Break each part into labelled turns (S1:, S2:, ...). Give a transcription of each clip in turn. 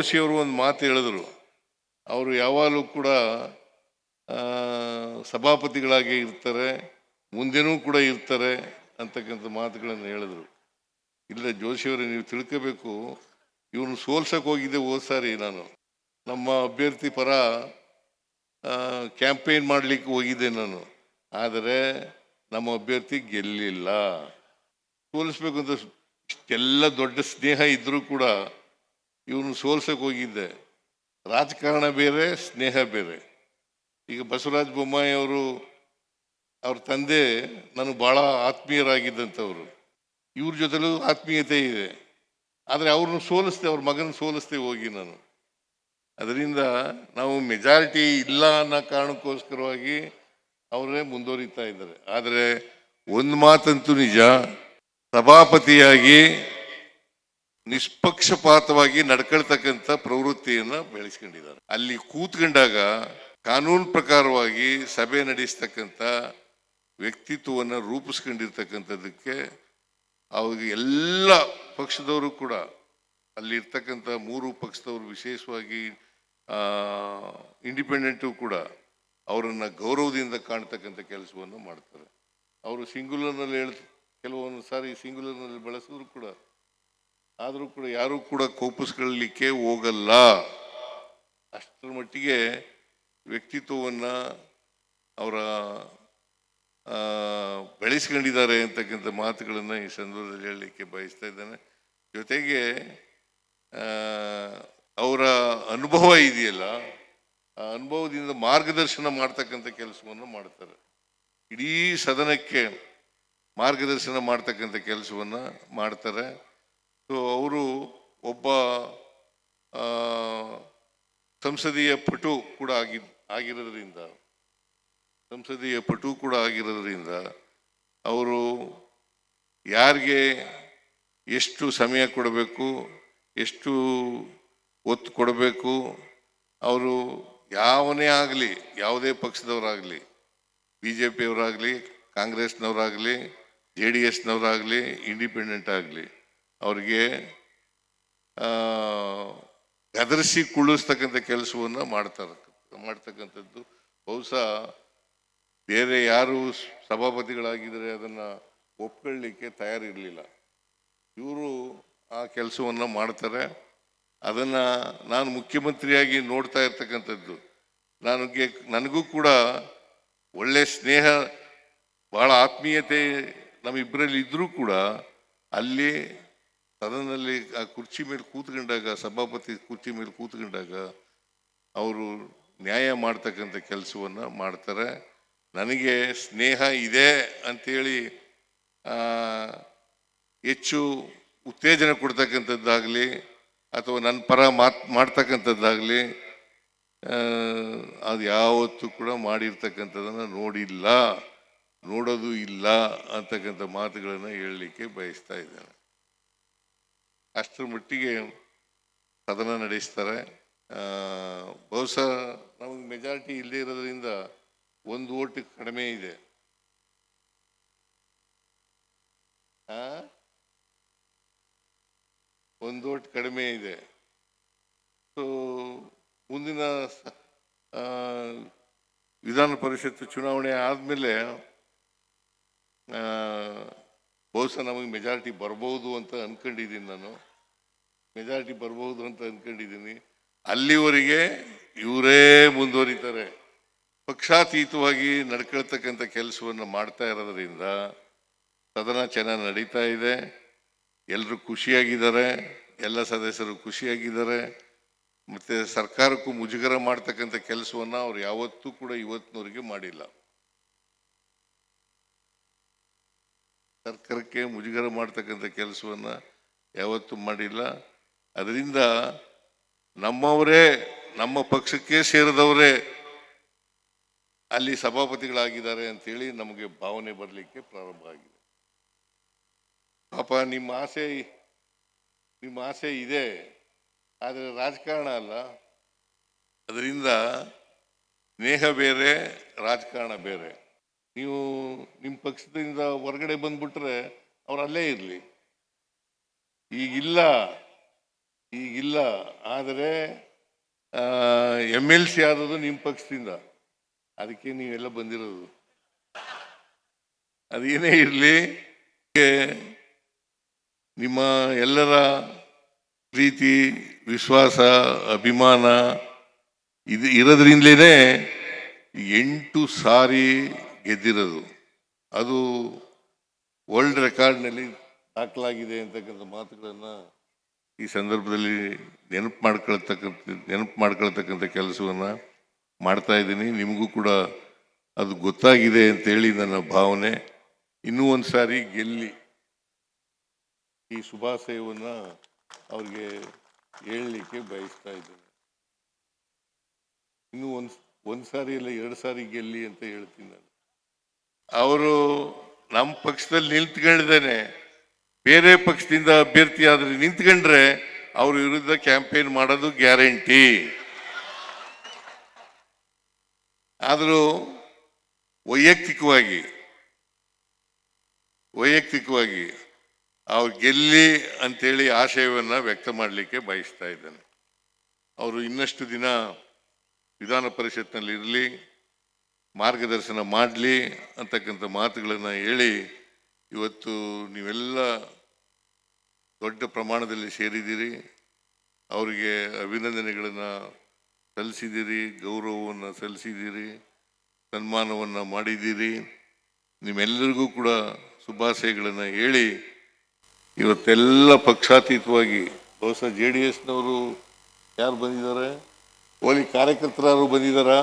S1: ಜೋಶಿಯವರು ಒಂದು ಮಾತು ಹೇಳಿದ್ರು. ಅವರು ಯಾವಾಗಲೂ ಕೂಡ ಸಭಾಪತಿಗಳಾಗಿ ಇರ್ತಾರೆ, ಮುಂದೆನೂ ಕೂಡ ಇರ್ತಾರೆ ಅಂತಕ್ಕಂಥ ಮಾತುಗಳನ್ನು ಹೇಳಿದ್ರು. ಇಲ್ಲ ಜೋಶಿಯವರೇ, ನೀವು ತಿಳ್ಕೋಬೇಕು, ಇವನು ಸೋಲ್ಸಕ್ಕೆ ಹೋಗಿದ್ದೆ ಹೋದ ಸಾರಿ. ನಾನು ನಮ್ಮ ಅಭ್ಯರ್ಥಿ ಪರ ಕ್ಯಾಂಪೇನ್ ಮಾಡಲಿಕ್ಕೆ ಹೋಗಿದ್ದೆ ನಾನು, ಆದರೆ ನಮ್ಮ ಅಭ್ಯರ್ಥಿ ಗೆಲ್ಲಿಲ್ಲ. ಸೋಲಿಸ್ಬೇಕು ಅಂತ ಎಲ್ಲ ದೊಡ್ಡ ಸ್ನೇಹ ಇದ್ರೂ ಕೂಡ ಇವನು ಸೋಲ್ಸಕ್ಕೆ ಹೋಗಿದ್ದೆ. ರಾಜಕಾರಣ ಬೇರೆ, ಸ್ನೇಹ ಬೇರೆ. ಈಗ ಬಸವರಾಜ ಬೊಮ್ಮಾಯಿ ಅವರು, ಅವ್ರ ತಂದೆ ನನಗೆ ಭಾಳ ಆತ್ಮೀಯರಾಗಿದ್ದಂಥವ್ರು. ಇವ್ರ ಜೊತೆಲೂ ಆತ್ಮೀಯತೆ ಇದೆ, ಆದರೆ ಅವ್ರನ್ನ ಸೋಲಿಸ್ದೆ, ಅವ್ರ ಮಗನ ಸೋಲಿಸ್ದೆ ಹೋಗಿ ನಾನು. ಅದರಿಂದ ನಾವು ಮೆಜಾರಿಟಿ ಇಲ್ಲ ಅನ್ನೋ ಕಾರಣಕ್ಕೋಸ್ಕರವಾಗಿ ಅವರೇ ಮುಂದುವರಿತಾ ಇದ್ದಾರೆ. ಆದರೆ ಒಂದು ಮಾತಂತೂ ನಿಜ, ಸಭಾಪತಿಯಾಗಿ ನಿಷ್ಪಕ್ಷಪಾತವಾಗಿ ನಡ್ಕೊಳ್ತಕ್ಕಂಥ ಪ್ರವೃತ್ತಿಯನ್ನು ಬೆಳೆಸ್ಕೊಂಡಿದ್ದಾರೆ. ಅಲ್ಲಿ ಕೂತ್ಕೊಂಡಾಗ ಕಾನೂನು ಪ್ರಕಾರವಾಗಿ ಸಭೆ ನಡೆಸ್ತಕ್ಕಂಥ ವ್ಯಕ್ತಿತ್ವವನ್ನು ರೂಪಿಸ್ಕೊಂಡಿರ್ತಕ್ಕಂಥದ್ದಕ್ಕೆ ಅವ್ರಿಗೆ ಎಲ್ಲ ಪಕ್ಷದವರು ಕೂಡ, ಅಲ್ಲಿ ಇರ್ತಕ್ಕಂಥ 3 ಪಕ್ಷದವರು, ವಿಶೇಷವಾಗಿ ಇಂಡಿಪೆಂಡೆಂಟು ಕೂಡ ಅವರನ್ನು ಗೌರವದಿಂದ ಕಾಣ್ತಕ್ಕಂಥ ಕೆಲಸವನ್ನು ಮಾಡ್ತಾರೆ. ಅವರು ಸಿಂಗುಲರ್ನಲ್ಲಿ ಕೆಲವೊಂದು ಸಾರಿ ಸಿಂಗುಲರ್ನಲ್ಲಿ ಬಳಸಿದ್ರು ಕೂಡ, ಆದರೂ ಕೂಡ ಯಾರೂ ಕೂಡ ಕೋಪಿಸ್ಕೊಳ್ಳಲಿಕ್ಕೆ ಹೋಗಲ್ಲ. ಅಷ್ಟರ ಮಟ್ಟಿಗೆ ವ್ಯಕ್ತಿತ್ವವನ್ನು ಅವರ ಬೆಳೆಸ್ಕೊಂಡಿದ್ದಾರೆ ಅಂತಕ್ಕಂಥ ಮಾತುಗಳನ್ನು ಈ ಸಂದರ್ಭದಲ್ಲಿ ಹೇಳಲಿಕ್ಕೆ ಬಯಸ್ತಾ ಇದ್ದೇನೆ. ಜೊತೆಗೆ ಅವರ ಅನುಭವ ಇದೆಯಲ್ಲ, ಆ ಅನುಭವದಿಂದ ಮಾರ್ಗದರ್ಶನ ಮಾಡ್ತಕ್ಕಂಥ ಕೆಲಸವನ್ನು ಮಾಡ್ತಾರೆ. ಇಡೀ ಸದನಕ್ಕೆ ಮಾರ್ಗದರ್ಶನ ಮಾಡ್ತಕ್ಕಂಥ ಕೆಲಸವನ್ನು ಮಾಡ್ತಾರೆ. ಸೊ ಅವರು ಒಬ್ಬ ಸಂಸದೀಯ ಪಟು ಕೂಡ ಆಗಿರೋದ್ರಿಂದ ಅವರು ಯಾರಿಗೆ ಎಷ್ಟು ಸಮಯ ಕೊಡಬೇಕು, ಎಷ್ಟು ಒತ್ತು ಕೊಡಬೇಕು, ಅವರು ಯಾವನೇ ಆಗಲಿ, ಯಾವುದೇ ಪಕ್ಷದವರಾಗಲಿ, BJPಯವರಾಗಲಿ, ಕಾಂಗ್ರೆಸ್ನವರಾಗಲಿ, JDSನವರಾಗಲಿ, ಇಂಡಿಪೆಂಡೆಂಟ್ ಆಗಲಿ, ಅವ್ರಿಗೆ ಗದರಿಸಿ ಕುಳ್ಳಿಸ್ತಕ್ಕಂಥ ಕೆಲಸವನ್ನು ಮಾಡ್ತಕ್ಕಂಥದ್ದು. ಬಹುಶಃ ಬೇರೆ ಯಾರು ಸಭಾಪತಿಗಳಾಗಿದ್ದರೆ ಅದನ್ನು ಒಪ್ಕೊಳ್ಳಿಕ್ಕೆ ತಯಾರಿರಲಿಲ್ಲ. ಇವರು ಆ ಕೆಲಸವನ್ನು ಮಾಡ್ತಾರೆ. ಅದನ್ನು ನಾನು ಮುಖ್ಯಮಂತ್ರಿಯಾಗಿ ನೋಡ್ತಾ ಇರ್ತಕ್ಕಂಥದ್ದು. ನನಗೂ ಕೂಡ ಒಳ್ಳೆ ಸ್ನೇಹ, ಭಾಳ ಆತ್ಮೀಯತೆ ನಮ್ಮಿಬ್ಬರಲ್ಲಿ ಇದ್ದರೂ ಕೂಡ ಅಲ್ಲಿ ಸದನದಲ್ಲಿ ಆ ಕುರ್ಚಿ ಮೇಲೆ ಕೂತ್ಕೊಂಡಾಗ, ಸಭಾಪತಿ ಕುರ್ಚಿ ಮೇಲೆ ಕೂತ್ಕೊಂಡಾಗ ಅವರು ನ್ಯಾಯ ಮಾಡ್ತಕ್ಕಂಥ ಕೆಲಸವನ್ನು ಮಾಡ್ತಾರೆ. ನನಗೆ ಸ್ನೇಹ ಇದೆ ಅಂಥೇಳಿ ಹೆಚ್ಚು ಉತ್ತೇಜನ ಕೊಡ್ತಕ್ಕಂಥದ್ದಾಗಲಿ ಅಥವಾ ನನ್ನ ಪರ ಮಾಡ್ತಕ್ಕಂಥದ್ದಾಗಲಿ ಅದು ಯಾವತ್ತೂ ಕೂಡ ಮಾಡಿರ್ತಕ್ಕಂಥದ್ದನ್ನು ನೋಡಿಲ್ಲ, ನೋಡೋದು ಇಲ್ಲ ಅಂತಕ್ಕಂಥ ಮಾತುಗಳನ್ನು ಹೇಳಲಿಕ್ಕೆ ಬಯಸ್ತಾ ಇದ್ದೇನೆ. ಅಷ್ಟರ ಮಟ್ಟಿಗೆ ಸದನ ನಡೆಸ್ತಾರೆ. ಬಹುಶಃ ನಮಗೆ ಮೆಜಾರಿಟಿ ಇಲ್ಲದೆ ಇರೋದ್ರಿಂದ 1 ಓಟ್ ಕಡಿಮೆ ಇದೆ. 1 ಓಟ್ ಕಡಿಮೆ ಇದೆ. ಸೊ ಮುಂದಿನ ವಿಧಾನ ಪರಿಷತ್ ಚುನಾವಣೆ ಆದಮೇಲೆ ಬಹುಶಃ ನಮಗೆ ಮೆಜಾರಿಟಿ ಬರ್ಬೋದು ಅಂತ ಅನ್ಕೊಂಡಿದ್ದೀನಿ. ಅಲ್ಲಿವರೆಗೆ ಇವರೇ ಮುಂದುವರಿತಾರೆ. ಪಕ್ಷಾತೀತವಾಗಿ ನಡ್ಕೊಳ್ತಕ್ಕಂಥ ಕೆಲಸವನ್ನು ಮಾಡ್ತಾ ಇರೋದ್ರಿಂದ ಸದನ ಚೆನ್ನಾಗಿ ನಡೀತಾ ಇದೆ. ಎಲ್ಲರೂ ಖುಷಿಯಾಗಿದ್ದಾರೆ, ಎಲ್ಲ ಸದಸ್ಯರು ಖುಷಿಯಾಗಿದ್ದಾರೆ. ಮತ್ತು ಸರ್ಕಾರಕ್ಕೂ ಮುಜುಗರ ಮಾಡ್ತಕ್ಕಂಥ ಕೆಲಸವನ್ನು ಅವ್ರು ಯಾವತ್ತೂ ಕೂಡ ಇವತ್ತಿನವರೆಗೆ ಮಾಡಿಲ್ಲ. ಸರ್ಕಾರಕ್ಕೆ ಮುಜುಗರ ಮಾಡ್ತಕ್ಕಂಥ ಕೆಲಸವನ್ನು ಯಾವತ್ತೂ ಮಾಡಿಲ್ಲ. ಅದರಿಂದ ನಮ್ಮವರೇ, ನಮ್ಮ ಪಕ್ಷಕ್ಕೆ ಸೇರಿದವರೇ ಅಲ್ಲಿ ಸಭಾಪತಿಗಳಾಗಿದ್ದಾರೆ ಅಂತೇಳಿ ನಮಗೆ ಭಾವನೆ ಬರಲಿಕ್ಕೆ ಪ್ರಾರಂಭ ಆಗಿದೆ. ಪಾಪ ನಿಮ್ಮ ಆಸೆ ಇದೆ, ಆದರೆ ರಾಜಕಾರಣ ಅಲ್ಲ. ಅದರಿಂದ ಸ್ನೇಹ ಬೇರೆ, ರಾಜಕಾರಣ ಬೇರೆ. ನೀವು ನಿಮ್ಮ ಪಕ್ಷದಿಂದ ಹೊರಗಡೆ ಬಂದ್ಬಿಟ್ರೆ ಅವ್ರು ಅಲ್ಲೇ ಇರಲಿ. ಈಗಿಲ್ಲ, ಈಗಿಲ್ಲ. ಆದರೆ MLC ಆದದ್ದು ನಿಮ್ಮ ಪಕ್ಷದಿಂದ, ಅದಕ್ಕೆ ನೀವೆಲ್ಲ ಬಂದಿರೋದು. ಅದೇನೇ ಇರಲಿ, ನಿಮ್ಮ ಎಲ್ಲರ ಪ್ರೀತಿ, ವಿಶ್ವಾಸ, ಅಭಿಮಾನ ಇದು ಇರೋದ್ರಿಂದಲೇ 8 ಸಾರಿ ಗೆದ್ದಿರೋದು. ಅದು ವರ್ಲ್ಡ್ ರೆಕಾರ್ಡ್ನಲ್ಲಿ ದಾಖಲಾಗಿದೆ ಅಂತಕ್ಕಂಥ ಮಾತುಗಳನ್ನು ಈ ಸಂದರ್ಭದಲ್ಲಿ ನೆನಪು ಮಾಡ್ಕೊಳ್ತಕ್ಕಂಥ ಕೆಲಸವನ್ನು ಮಾಡ್ತಾ ಇದ್ದೀನಿ. ನಿಮಗೂ ಕೂಡ ಅದು ಗೊತ್ತಾಗಿದೆ ಅಂತೇಳಿ ನನ್ನ ಭಾವನೆ. ಇನ್ನೂ ಒಂದು ಸಾರಿ ಗೆಲ್ಲಿ ಈ ಶುಭಾಶಯವನ್ನು ಅವ್ರಿಗೆ ಹೇಳಲಿಕ್ಕೆ ಬಯಸ್ತಾ ಇದ್ದೇನೆ. ಇನ್ನೂ ಒಂದು ಸಾರಿ ಇಲ್ಲ 2 ಸಾರಿ ಗೆಲ್ಲಿ ಅಂತ ಹೇಳ್ತೀನಿ ನಾನು. ಅವರು ನಮ್ಮ ಪಕ್ಷದಲ್ಲಿ ನಿಂತ್ಕೊಂಡಿದ್ದಾನೆ, ಬೇರೆ ಪಕ್ಷದಿಂದ ಅಭ್ಯರ್ಥಿ ಆದ್ರೆ ನಿಂತ್ಕೊಂಡ್ರೆ ಅವ್ರ ವಿರುದ್ಧ ಕ್ಯಾಂಪೇನ್ ಮಾಡೋದು ಗ್ಯಾರಂಟಿ. ಆದರೂ ವೈಯಕ್ತಿಕವಾಗಿ ಅವ್ರು ಗೆಲ್ಲಿ ಅಂತೇಳಿ ಆಶಯವನ್ನು ವ್ಯಕ್ತ ಮಾಡಲಿಕ್ಕೆ ಬಯಸ್ತಾ ಇದ್ದಾನೆ. ಅವರು ಇನ್ನಷ್ಟು ದಿನ ವಿಧಾನ ಪರಿಷತ್ನಲ್ಲಿ ಇರಲಿ, ಮಾರ್ಗದರ್ಶನ ಮಾಡಲಿ ಅಂತಕ್ಕಂಥ ಮಾತುಗಳನ್ನು ಹೇಳಿ ಇವತ್ತು ನೀವೆಲ್ಲ ದೊಡ್ಡ ಪ್ರಮಾಣದಲ್ಲಿ ಸೇರಿದ್ದೀರಿ. ಅವರಿಗೆ ಅಭಿನಂದನೆಗಳನ್ನು ಸಲ್ಲಿಸಿದ್ದೀರಿ, ಗೌರವವನ್ನು ಸಲ್ಲಿಸಿದ್ದೀರಿ, ಸನ್ಮಾನವನ್ನು ಮಾಡಿದ್ದೀರಿ. ನಿಮ್ಮೆಲ್ಲರಿಗೂ ಕೂಡ ಶುಭಾಶಯಗಳನ್ನು ಹೇಳಿ ಇವತ್ತೆಲ್ಲ ಪಕ್ಷಾತೀತವಾಗಿ ಬಹುಶಃ JDSನವರು ಯಾರು ಬಂದಿದ್ದಾರೆ, ಓಲಿ ಕಾರ್ಯಕರ್ತರು ಬಂದಿದ್ದಾರಾ?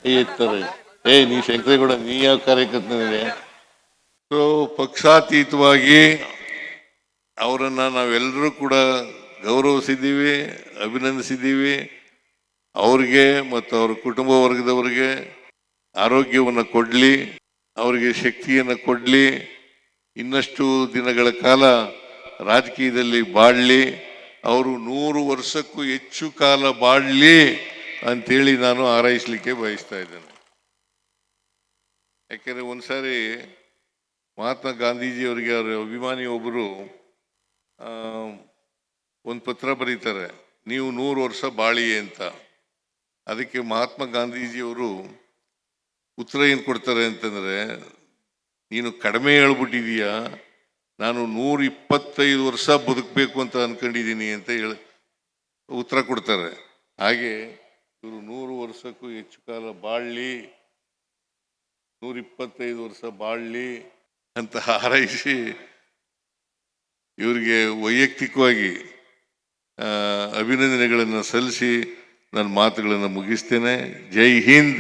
S1: ಕೈ ಎತ್ತಾರೆ. ನೀ ಶಂಕರೇಗೌಡ, ನೀ ಯಾವ ಕಾರ್ಯಕರ್ತನಿದೆ? ಸೊ ಪಕ್ಷಾತೀತವಾಗಿ ಅವರನ್ನ ನಾವೆಲ್ಲರೂ ಕೂಡ ಗೌರವಿಸಿದ್ದೀವಿ, ಅಭಿನಂದಿಸಿದ್ದೀವಿ. ಅವ್ರಿಗೆ ಮತ್ತು ಅವರ ಕುಟುಂಬ ವರ್ಗದವರಿಗೆ ಆರೋಗ್ಯವನ್ನು ಕೊಡಲಿ, ಅವರಿಗೆ ಶಕ್ತಿಯನ್ನು ಕೊಡಲಿ, ಇನ್ನಷ್ಟು ದಿನಗಳ ಕಾಲ ರಾಜಕೀಯದಲ್ಲಿ ಬಾಳಲಿ, ಅವರು 100 ವರ್ಷಕ್ಕೂ ಹೆಚ್ಚು ಕಾಲ ಬಾಳಲಿ ಅಂತೇಳಿ ನಾನು ಹಾರೈಸಲಿಕ್ಕೆ ಬಯಸ್ತಾ ಇದ್ದೇನೆ. ಯಾಕೆಂದರೆ ಒಂದ್ಸಾರಿ ಮಹಾತ್ಮ ಗಾಂಧೀಜಿಯವರಿಗೆ ಅವರ ಅಭಿಮಾನಿ ಒಬ್ಬರು ಒಂದು ಪತ್ರ ಬರೀತಾರೆ, ನೀವು 100 ವರ್ಷ ಬಾಳಿ ಅಂತ. ಅದಕ್ಕೆ ಮಹಾತ್ಮ ಗಾಂಧೀಜಿಯವರು ಉತ್ತರ ಏನು ಕೊಡ್ತಾರೆ ಅಂತಂದರೆ, ನೀನು ಕಡಿಮೆ ಹೇಳ್ಬಿಟ್ಟಿದೀಯಾ, ನಾನು 125 ವರ್ಷ ಬದುಕಬೇಕು ಅಂತ ಅನ್ಕೊಂಡಿದ್ದೀನಿ ಅಂತ ಉತ್ತರ ಕೊಡ್ತಾರೆ. ಹಾಗೆ ಇವರು 100 ವರ್ಷಕ್ಕೂ ಹೆಚ್ಚು ಕಾಲ ಬಾಳಲಿ, 125 ವರ್ಷ ಬಾಳಲಿ ಅಂತ ಹಾರೈಸಿ ಇವರಿಗೆ ವೈಯಕ್ತಿಕವಾಗಿ ಅಭಿನಂದನೆಗಳನ್ನು ಸಲ್ಲಿಸಿ ನನ್ನ ಮಾತುಗಳನ್ನು ಮುಗಿಸ್ತೇನೆ. ಜೈ ಹಿಂದ್.